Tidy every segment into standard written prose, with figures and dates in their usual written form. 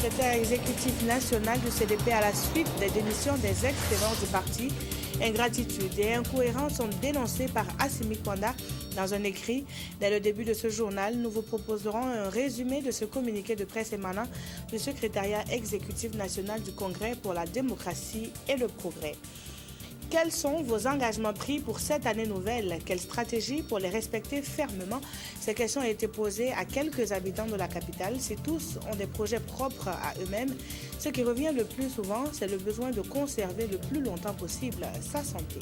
Secrétaire exécutif national du CDP à la suite des démissions des ex-ténors du parti. Ingratitude et incohérence sont dénoncées par Assimi Kwanda dans un écrit. Dès le début de ce journal, nous vous proposerons un résumé de ce communiqué de presse émanant du secrétariat exécutif national du Congrès pour la démocratie et le progrès. Quels sont vos engagements pris pour cette année nouvelle? Quelle stratégie pour les respecter fermement? Ces questions ont été posées à quelques habitants de la capitale. Si tous ont des projets propres à eux-mêmes, ce qui revient le plus souvent, c'est le besoin de conserver le plus longtemps possible sa santé.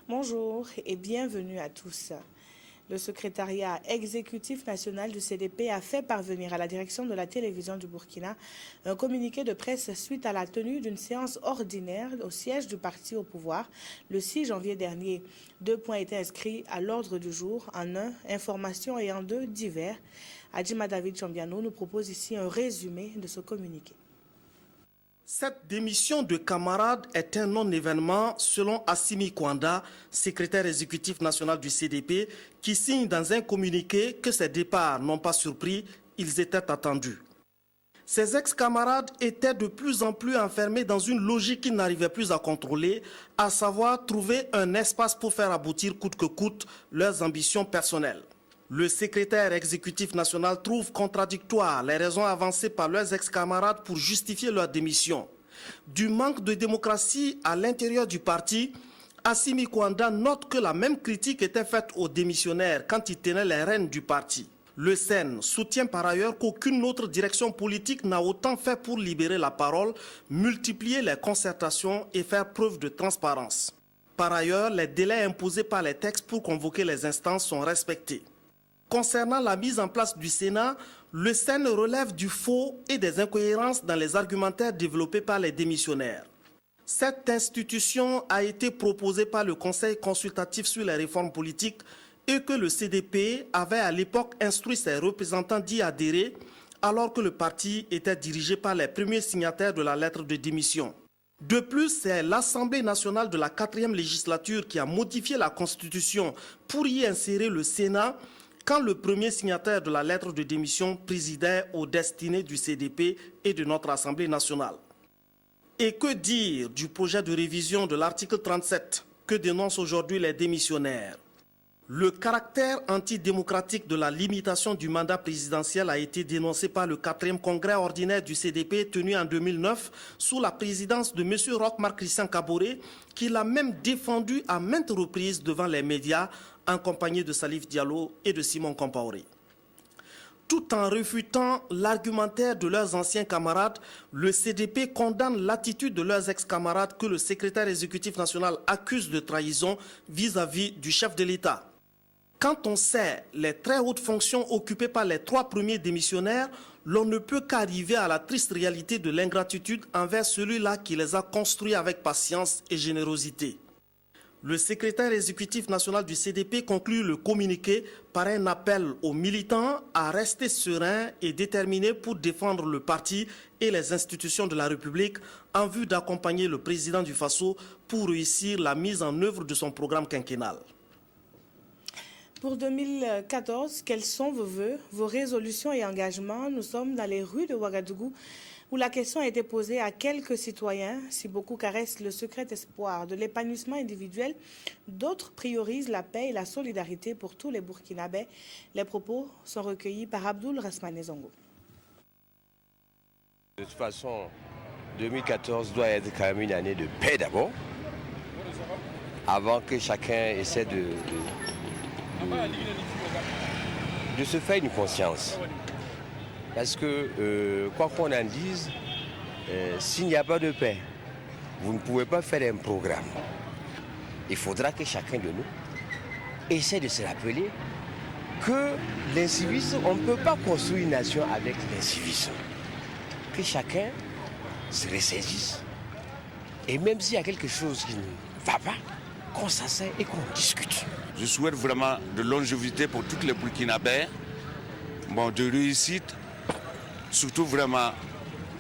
Bonjour et bienvenue à tous. Le secrétariat exécutif national du CDP a fait parvenir à la direction de la télévision du Burkina un communiqué de presse suite à la tenue d'une séance ordinaire au siège du parti au pouvoir le 6 janvier dernier. 2 points étaient inscrits à l'ordre du jour. En un, information, et en deux, divers. Adjima David Chambiano nous propose ici un résumé de ce communiqué. Cette démission de camarades est un non-événement selon Assimi Kwanda, secrétaire exécutif national du CDP, qui signe dans un communiqué que ces départs n'ont pas surpris, ils étaient attendus. Ces ex-camarades étaient de plus en plus enfermés dans une logique qu'ils n'arrivaient plus à contrôler, à savoir trouver un espace pour faire aboutir coûte que coûte leurs ambitions personnelles. Le secrétaire exécutif national trouve contradictoires les raisons avancées par leurs ex-camarades pour justifier leur démission. Du manque de démocratie à l'intérieur du parti, Assimi Kwanda note que la même critique était faite aux démissionnaires quand ils tenaient les rênes du parti. Le SEN soutient par ailleurs qu'aucune autre direction politique n'a autant fait pour libérer la parole, multiplier les concertations et faire preuve de transparence. Par ailleurs, les délais imposés par les textes pour convoquer les instances sont respectés. Concernant la mise en place du Sénat, le SEN relève du faux et des incohérences dans les argumentaires développés par les démissionnaires. Cette institution a été proposée par le Conseil consultatif sur les réformes politiques et que le CDP avait à l'époque instruit ses représentants d'y adhérer alors que le parti était dirigé par les premiers signataires de la lettre de démission. De plus, c'est l'Assemblée nationale de la 4e législature qui a modifié la Constitution pour y insérer le Sénat quand le premier signataire de la lettre de démission présidait aux destinées du CDP et de notre Assemblée nationale. Et que dire du projet de révision de l'article 37 que dénoncent aujourd'hui les démissionnaires? Le caractère antidémocratique de la limitation du mandat présidentiel a été dénoncé par le 4e congrès ordinaire du CDP tenu en 2009 sous la présidence de M. Roch-Marc Christian Kaboré, qui l'a même défendu à maintes reprises devant les médias en compagnie de Salif Diallo et de Simon Compaoré. Tout en refutant l'argumentaire de leurs anciens camarades, le CDP condamne l'attitude de leurs ex-camarades que le secrétaire exécutif national accuse de trahison vis-à-vis du chef de l'État. Quand on sait les très hautes fonctions occupées par les 3 premiers démissionnaires, l'on ne peut qu'arriver à la triste réalité de l'ingratitude envers celui-là qui les a construits avec patience et générosité. Le secrétaire exécutif national du CDP conclut le communiqué par un appel aux militants à rester sereins et déterminés pour défendre le parti et les institutions de la République en vue d'accompagner le président du Faso pour réussir la mise en œuvre de son programme quinquennal. Pour 2014, quels sont vos vœux, vos résolutions et engagements? Nous sommes dans les rues de Ouagadougou où la question a été posée à quelques citoyens. Si beaucoup caressent le secret espoir de l'épanouissement individuel, d'autres priorisent la paix et la solidarité pour tous les Burkinabés. Les propos sont recueillis par Abdoul Rasmane Zongo. De toute façon, 2014 doit être quand même une année de paix d'abord, avant que chacun essaie de se faire une conscience. Parce que, quoi qu'on en dise, s'il n'y a pas de paix, vous ne pouvez pas faire un programme. Il faudra que chacun de nous essaie de se rappeler que l'incivisme, on ne peut pas construire une nation avec l'incivisme. Que chacun se ressaisisse. Et même s'il y a quelque chose qui ne va pas, qu'on s'asseye et qu'on discute. Je souhaite vraiment de longévité pour toutes les Burkinabés, de réussite, surtout vraiment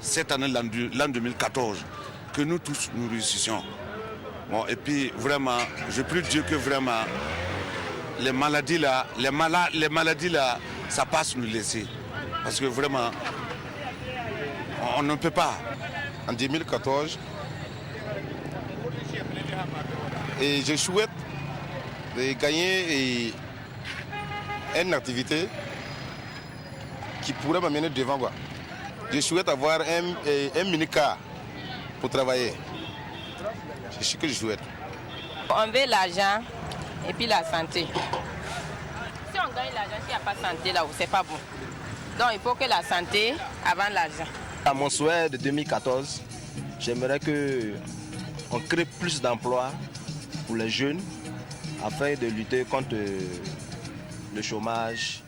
cette année, l'an 2014, que nous tous nous réussissions. Et puis vraiment, je prie Dieu que vraiment les maladies là, ça passe nous laisser. Parce que vraiment, on ne peut pas. En 2014, et je souhaite de gagner une activité qui pourrait m'amener devant. Je souhaite avoir un mini-car pour travailler. C'est ce que je souhaite. On veut l'argent et puis la santé. Si on gagne l'argent, s'il n'y a pas de santé là, c'est pas bon. Donc il faut que la santé avant l'argent. À mon souhait de 2014, j'aimerais qu'on crée plus d'emplois pour les jeunes afin de lutter contre le chômage.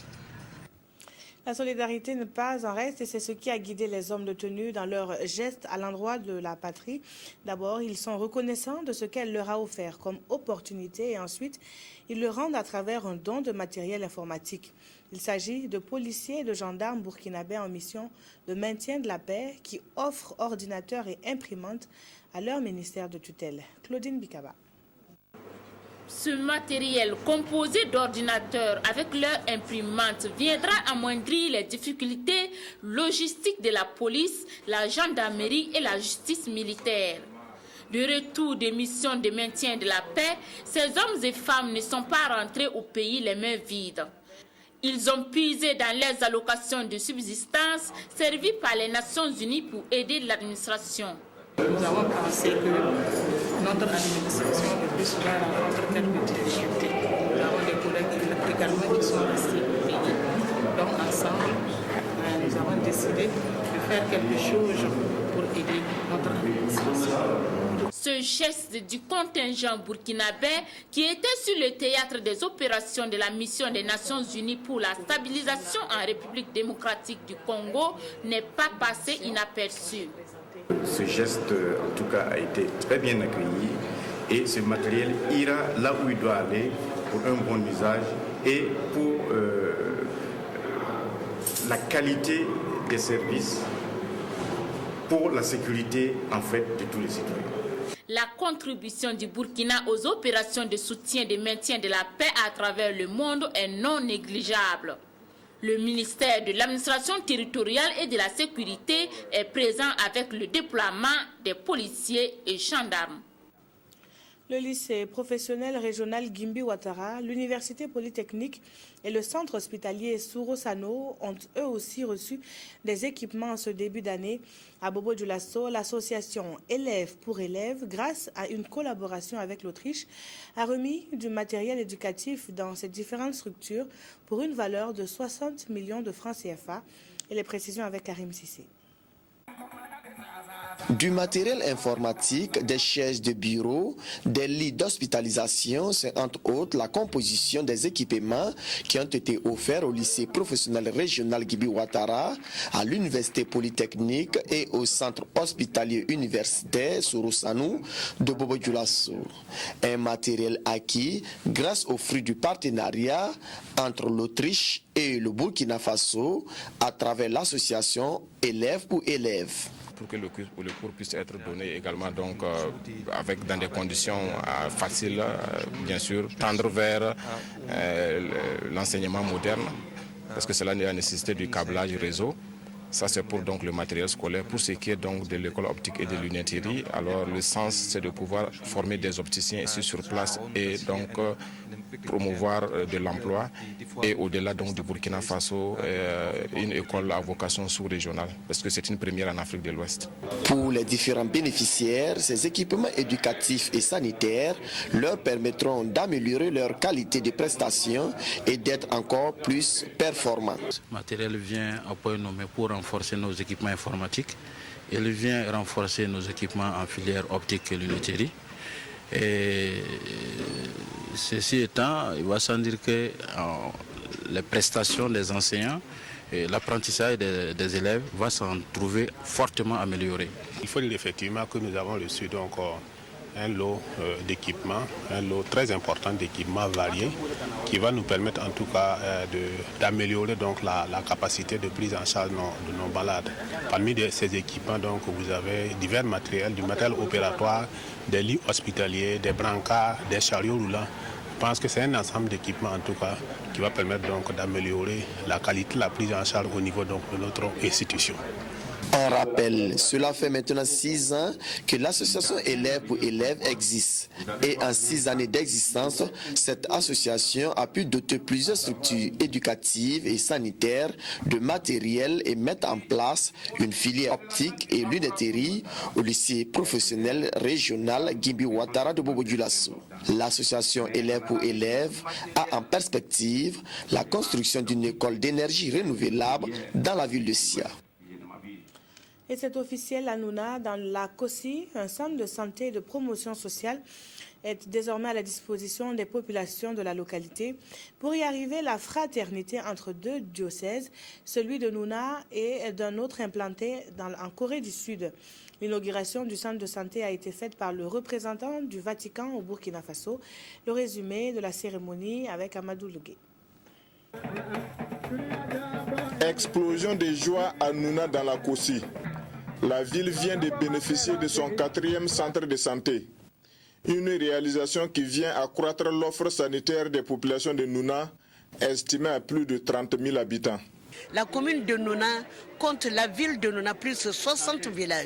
La solidarité n'est pas en reste et c'est ce qui a guidé les hommes de tenue dans leurs gestes à l'endroit de la patrie. D'abord, ils sont reconnaissants de ce qu'elle leur a offert comme opportunité et ensuite, ils le rendent à travers un don de matériel informatique. Il s'agit de policiers et de gendarmes burkinabés en mission de maintien de la paix qui offrent ordinateurs et imprimantes à leur ministère de tutelle. Claudine Bikaba. Ce matériel composé d'ordinateurs avec leur imprimante viendra amoindrir les difficultés logistiques de la police, la gendarmerie et la justice militaire. De retour des missions de maintien de la paix, ces hommes et femmes ne sont pas rentrés au pays les mains vides. Ils ont puisé dans les allocations de subsistance servies par les Nations Unies pour aider l'administration. Nous avons pensé que notre administration le plus souvent rencontre quelques difficultés. Nous avons des collègues également qui sont restés au pays. Donc ensemble, nous avons décidé de faire quelque chose pour aider notre administration. Ce geste du contingent burkinabé qui était sur le théâtre des opérations de la mission des Nations Unies pour la stabilisation en République démocratique du Congo n'est pas passé inaperçu. Ce geste, en tout cas, a été très bien accueilli et ce matériel ira là où il doit aller pour un bon usage et pour la qualité des services, pour la sécurité, en fait, de tous les citoyens. La contribution du Burkina aux opérations de soutien et de maintien de la paix à travers le monde est non négligeable. Le ministère de l'administration territoriale et de la sécurité est présent avec le déploiement des policiers et gendarmes. Le lycée professionnel régional Gimbi Ouattara, l'université polytechnique et le centre hospitalier Sourosano ont eux aussi reçu des équipements en ce début d'année. À Bobo-Dioulasso, l'association Élèves pour élèves, grâce à une collaboration avec l'Autriche, a remis du matériel éducatif dans ces différentes structures pour une valeur de 60 millions de francs CFA. Et les précisions avec Karim Sissé. Du matériel informatique, des chaises de bureau, des lits d'hospitalisation, c'est entre autres la composition des équipements qui ont été offerts au lycée professionnel régional Gimbi Ouattara, à l'université polytechnique et au centre hospitalier universitaire Sourosano de Bobo-Dioulasso. Un matériel acquis grâce aux fruits du partenariat entre l'Autriche et le Burkina Faso à travers l'association Élèves pour élèves. Pour que le cours puisse être donné également donc, dans des conditions faciles, bien sûr, tendre vers l'enseignement moderne, parce que cela a nécessité du câblage réseau. Ça, c'est pour donc, le matériel scolaire. Pour ce qui est donc, de l'école optique et de lunetterie, alors le sens, c'est de pouvoir former des opticiens ici sur place et donc promouvoir de l'emploi. Et au-delà donc, du Burkina Faso, une école à vocation sous-régionale, parce que c'est une première en Afrique de l'Ouest. Pour les différents bénéficiaires, ces équipements éducatifs et sanitaires leur permettront d'améliorer leur qualité de prestation et d'être encore plus performants. Le matériel vient à point nommé pour renforcer nos équipements informatiques. Il vient renforcer nos équipements en filière optique et lunetterie. Et ceci étant, il va sans dire que les prestations des enseignants l'apprentissage des élèves va s'en trouver fortement amélioré. Il faut dire effectivement que nous avons reçu donc un lot d'équipements, un lot très important d'équipements variés qui va nous permettre en tout cas d'améliorer donc la capacité de prise en charge de nos malades. Parmi ces équipements donc vous avez divers matériels, du matériel opératoire, des lits hospitaliers, des brancards, des chariots roulants. Je pense que c'est un ensemble d'équipements en tout cas qui va permettre donc d'améliorer la qualité de la prise en charge au niveau donc de notre institution. Un rappel, cela fait maintenant 6 ans que l'association Élèves pour élèves existe. Et en 6 années d'existence, cette association a pu doter plusieurs structures éducatives et sanitaires de matériel et mettre en place une filière optique et lunetterie au lycée professionnel régional Gimbi Ouattara de Bobo-Dioulasso. L'association Élèves pour élèves a en perspective la construction d'une école d'énergie renouvelable dans la ville de Sia. Et c'est officiel à Nouna, dans la COSI, un centre de santé et de promotion sociale est désormais à la disposition des populations de la localité. Pour y arriver, la fraternité entre 2 diocèses, celui de Nouna et d'un autre implanté en Corée du Sud. L'inauguration du centre de santé a été faite par le représentant du Vatican au Burkina Faso. Le résumé de la cérémonie avec Amadou Lugué. Explosion de joie à Nouna dans la COSI. La ville vient de bénéficier de son 4e centre de santé. Une réalisation qui vient accroître l'offre sanitaire des populations de Nouna, estimée à plus de 30 000 habitants. La commune de Nouna compte la ville de Nouna plus de 60 villages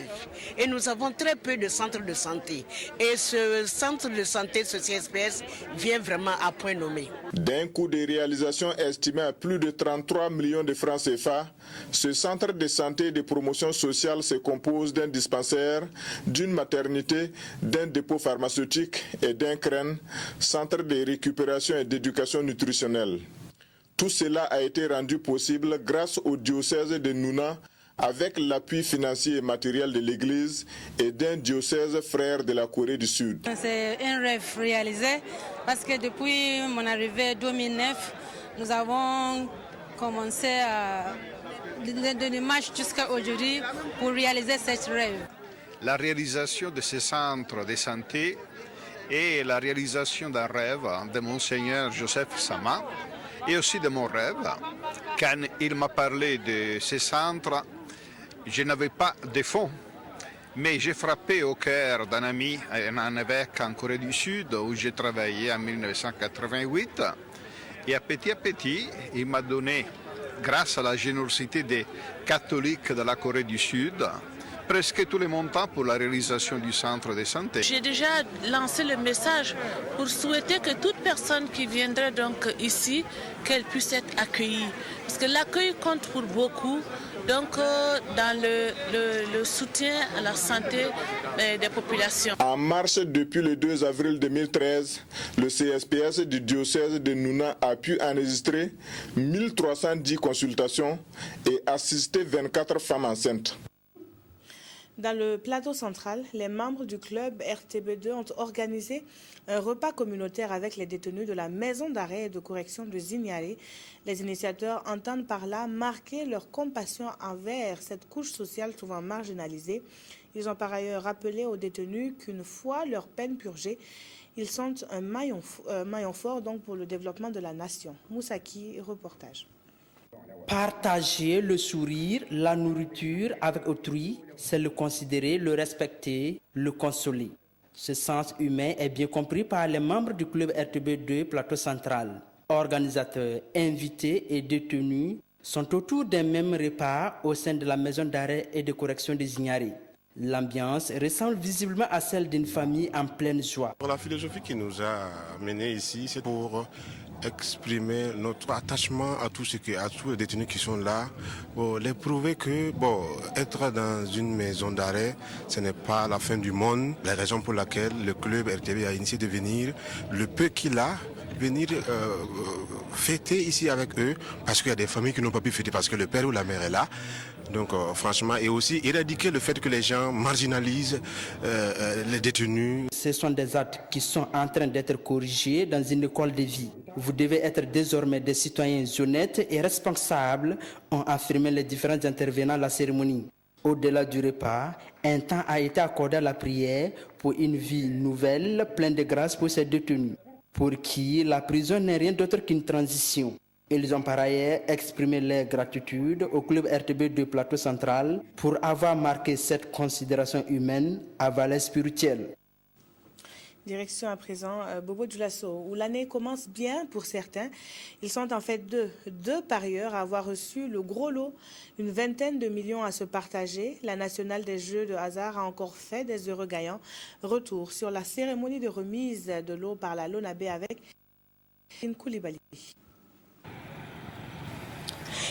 et nous avons très peu de centres de santé. Et ce centre de santé, ce CSPS, vient vraiment à point nommé. D'un coût de réalisation estimé à plus de 33 millions de francs CFA, ce centre de santé et de promotion sociale se compose d'un dispensaire, d'une maternité, d'un dépôt pharmaceutique et d'un crène, centre de récupération et d'éducation nutritionnelle. Tout cela a été rendu possible grâce au diocèse de Nouna avec l'appui financier et matériel de l'Église et d'un diocèse frère de la Corée du Sud. C'est un rêve réalisé parce que depuis mon arrivée en 2009, nous avons commencé de démarche jusqu'à aujourd'hui pour réaliser ce rêve. La réalisation de ce centre de santé est la réalisation d'un rêve de Monseigneur Joseph Sama, et aussi de mon rêve. Quand il m'a parlé de ce centre, je n'avais pas de fonds, mais j'ai frappé au cœur d'un ami, un évêque en Corée du Sud, où j'ai travaillé en 1988. Et à petit, il m'a donné, grâce à la générosité des catholiques de la Corée du Sud, presque tous les montants pour la réalisation du centre de santé. J'ai déjà lancé le message pour souhaiter que toute personne qui viendrait donc ici, qu'elle puisse être accueillie. Parce que l'accueil compte pour beaucoup, donc dans le soutien à la santé des populations. En marche depuis le 2 avril 2013, le CSPS du diocèse de Nouna a pu enregistrer 1310 consultations et assister 24 femmes enceintes. Dans le plateau central, les membres du club RTB2 ont organisé un repas communautaire avec les détenus de la maison d'arrêt et de correction de Zignalé. Les initiateurs entendent par là marquer leur compassion envers cette couche sociale souvent marginalisée. Ils ont par ailleurs rappelé aux détenus qu'une fois leur peine purgée, ils sont un maillon fort donc pour le développement de la nation. Moussaki, reportage. Partager le sourire, la nourriture avec autrui, c'est le considérer, le respecter, le consoler. Ce sens humain est bien compris par les membres du club RTB2 Plateau Central. Organisateurs, invités et détenus sont autour d'un même repas au sein de la maison d'arrêt et de correction des Zignaré. L'ambiance ressemble visiblement à celle d'une famille en pleine joie. La philosophie qui nous a menés ici, c'est pour exprimer notre attachement à tous les détenus qui sont là, pour les prouver que être dans une maison d'arrêt, ce n'est pas la fin du monde. La raison pour laquelle le club RTB a initié de venir, le peu qu'il a, venir fêter ici avec eux, parce qu'il y a des familles qui n'ont pas pu fêter parce que le père ou la mère est là. Donc franchement, et aussi éradiquer le fait que les gens marginalisent les détenus. Ce sont des actes qui sont en train d'être corrigés dans une école de vie. Vous devez être désormais des citoyens honnêtes et responsables, ont affirmé les différents intervenants à la cérémonie. Au-delà du repas, un temps a été accordé à la prière pour une vie nouvelle, pleine de grâce pour ces détenus, pour qui la prison n'est rien d'autre qu'une transition. Ils ont par ailleurs exprimé leur gratitude au club RTB de Plateau Central pour avoir marqué cette considération humaine à valeur spirituelle. Direction à présent, Bobo Dioulasso, où l'année commence bien pour certains. Ils sont en fait deux parieurs à avoir reçu le gros lot, une vingtaine de millions à se partager. La nationale des jeux de hasard a encore fait des heureux gagnants. Retour sur la cérémonie de remise de l'eau par la Lonabé avec Koulibaly.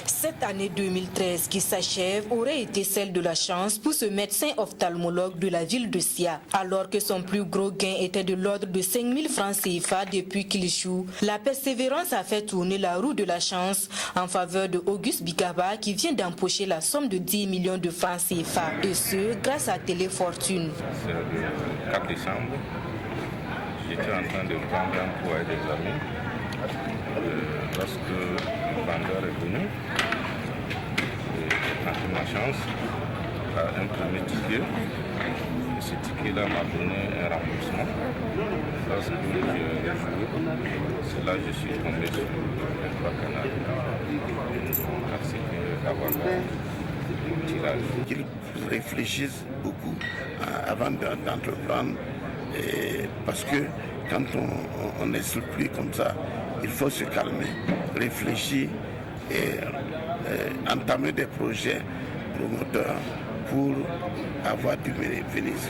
Cette année 2013 qui s'achève aurait été celle de la chance pour ce médecin ophtalmologue de la ville de Sia. Alors que son plus gros gain était de l'ordre de 5 000 francs CFA depuis qu'il échoue, la persévérance a fait tourner la roue de la chance en faveur de Auguste Bikaba qui vient d'empocher la somme de 10 millions de francs CFA. Et ce, grâce à Téléfortune. C'est le 4 décembre, j'étais en train de prendre un pot avec des amis. Lorsque le vendeur est venu, j'ai ma chance à un premier ticket. Et ce ticket-là m'a donné un remboursement. Lorsque j'ai joué, c'est là que je suis tombé sur les 3 canaux. Merci d'avoir le tirage. Qu'ils réfléchissent beaucoup avant d'entreprendre, parce que quand on est surpris comme ça, il faut se calmer, réfléchir et entamer des projets promoteurs pour avoir du bénéfice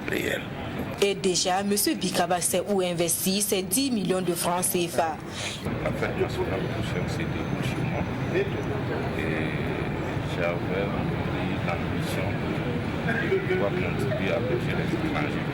réel. Et déjà, M. Bikaba sait où investir ses 10 millions de francs CFA. La fête nationale s'est déroulée chez moi et j'avais l'ambition de pouvoir contribuer à protéger les étrangers.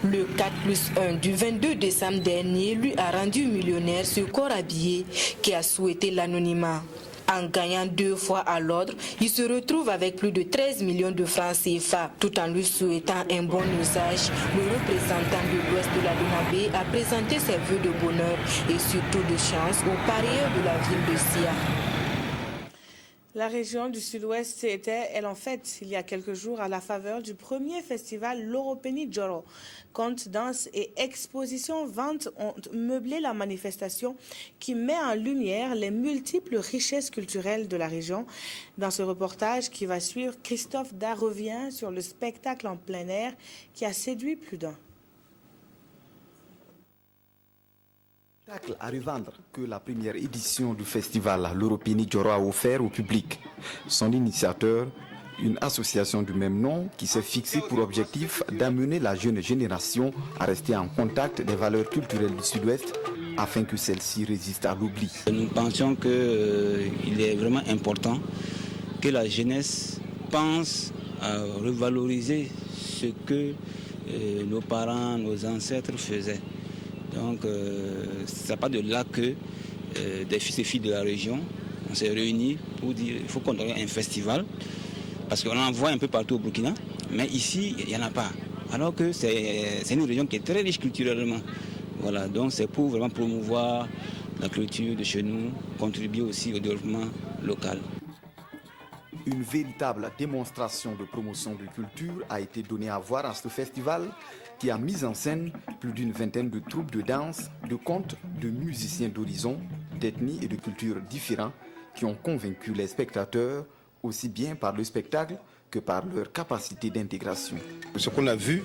Le 4+1 du 22 décembre dernier lui a rendu millionnaire ce corps habillé qui a souhaité l'anonymat. En gagnant 2 fois à l'ordre, il se retrouve avec plus de 13 millions de francs CFA. Tout en lui souhaitant un bon usage, le représentant de l'Ouest de la Lonabé a présenté ses vœux de bonheur et surtout de chance aux parieurs de la ville de Sia. La région du Sud-Ouest était, elle en fait, il y a quelques jours, à la faveur du premier festival Loropeni Joro. Contes, danses et expositions ventes ont meublé la manifestation qui met en lumière les multiples richesses culturelles de la région. Dans ce reportage qui va suivre, Christophe Da revient sur le spectacle en plein air qui a séduit plus d'un. À revendre que la première édition du festival Loropeni Joro a offert au public. Son initiateur, une association du même nom qui s'est fixée pour objectif d'amener la jeune génération à rester en contact des valeurs culturelles du Sud-Ouest afin que celle-ci résiste à l'oubli. Nous pensions qu'il est vraiment important que la jeunesse pense à revaloriser ce que nos parents, nos ancêtres faisaient. Donc, c'est pas de là que des fils et filles de la région, on s'est réunis pour dire qu'il faut qu'on ait un festival, parce qu'on en voit un peu partout au Burkina, mais ici, il n'y en a pas. Alors que c'est une région qui est très riche culturellement. Voilà, donc c'est pour vraiment promouvoir la culture de chez nous, contribuer aussi au développement local. Une véritable démonstration de promotion de culture a été donnée à voir à ce festival qui a mis en scène plus d'une vingtaine de troupes de danse, de contes, de musiciens d'horizons, d'ethnies et de cultures différents qui ont convaincu les spectateurs aussi bien par le spectacle que par leur capacité d'intégration. Ce qu'on a vu,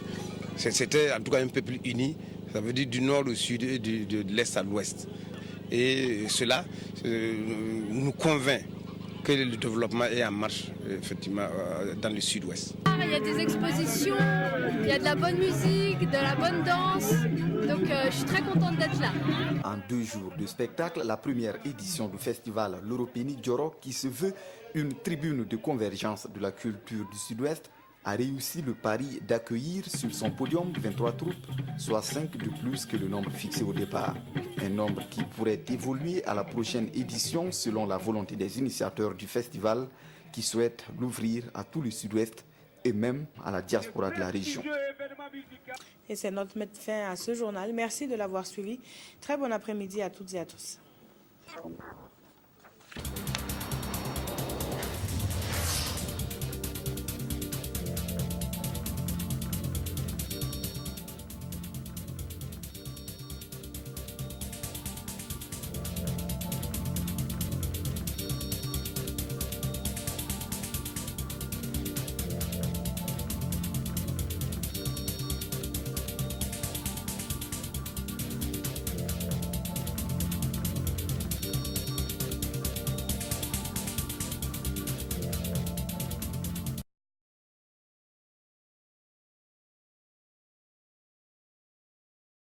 c'était en tout cas un peuple uni, ça veut dire du nord au sud et de l'est à l'ouest. Et cela nous convainc que le développement est en marche effectivement dans le sud-ouest. Il y a des expositions, il y a de la bonne musique, de la bonne danse, donc je suis très contente d'être là. En 2 jours de spectacle, la première édition du festival Loropeni Joro, qui se veut une tribune de convergence de la culture du sud-ouest, a réussi le pari d'accueillir sur son podium 23 troupes, soit 5 de plus que le nombre fixé au départ. Un nombre qui pourrait évoluer à la prochaine édition selon la volonté des initiateurs du festival qui souhaitent l'ouvrir à tout le sud-ouest et même à la diaspora de la région. Et c'est notre fin à ce journal. Merci de l'avoir suivi. Très bon après-midi à toutes et à tous.